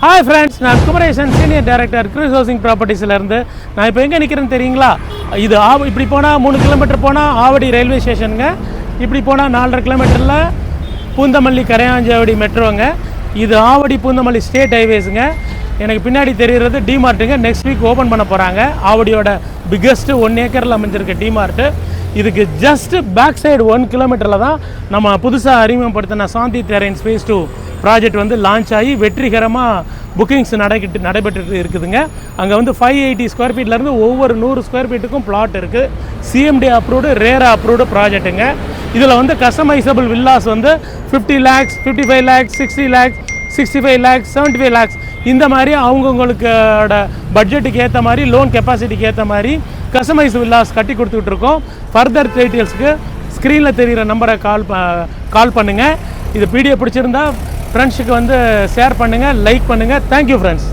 Hi friends, நான் Kumaresan, senior director Chris housing ப்ராப்பர்ட்டிஸ்லேருந்து. நான் இப்போ எங்கே நிற்கிறேன்னு தெரியுங்களா? இது இப்படி போனால் 3 கிலோமீட்டர் போனால் ஆவடி ரயில்வே ஸ்டேஷனுங்க. இப்படி போனால் 4.5 கிலோமீட்டரில் பூந்தமல்லி கரையாஞ்சாவடி மெட்ரோங்க. இது ஆவடி பூந்தமல்லி ஸ்டேட் ஹைவேஸுங்க. எனக்கு பின்னாடி தெரிகிறது டிமார்ட்டுங்க. நெக்ஸ்ட் வீக் ஓப்பன் பண்ண போகிறாங்க. ஆவடியோட பிக்கஸ்ட்டு 1 ஏக்கரில் அமைஞ்சிருக்க டிமார்ட்டு. இதுக்கு ஜஸ்ட் பேக் சைடு 1 கிலோமீட்டரில் தான் நம்ம புதுசாக அறிமுகப்படுத்தின சாந்தி டெரைன்ஸ் ஃபேஸ் 2 ப்ராஜெக்ட் வந்து லான்ச் ஆகி வெற்றிகரமாக புக்கிங்ஸ் நடைபெற்று இருக்குதுங்க. அங்கே வந்து 580 ஸ்கொயர் ஃபீட்லேருந்து ஒவ்வொரு 100 ஸ்கொயர் ஃபீட்டுக்கும் பிளாட் இருக்குது. சிஎம்டி அப்ரூவ்டு, ரேரா அப்ரூவ்டு ப்ராஜெக்ட்டுங்க. இதில் வந்து கஸ்டமைசபிள் வில்லாஸ் வந்து 50 lakhs, 55 lakhs, 60 lakhs, 65 lakhs, 75 lakhs இந்த மாதிரி அவங்கவுங்களுக்கோட பட்ஜெட்டுக்கு ஏற்ற மாதிரி, லோன் கெப்பாசிட்டிக்கு ஏற்ற மாதிரி கஸ்டமைஸ் வில்லாஸ் கட்டி கொடுத்துட்ருக்கோம். ஃபர்தர் டீட்டெயில்ஸ்க்கு ஸ்க்ரீனில் தெரிகிற நம்பரை கால் பண்ணுங்கள். இது வீடியோ பிடிச்சிருந்தா ஃப்ரெண்ட்ஸுக்கு வந்து ஷேர் பண்ணுங்கள், லைக் பண்ணுங்கள். Thank you friends.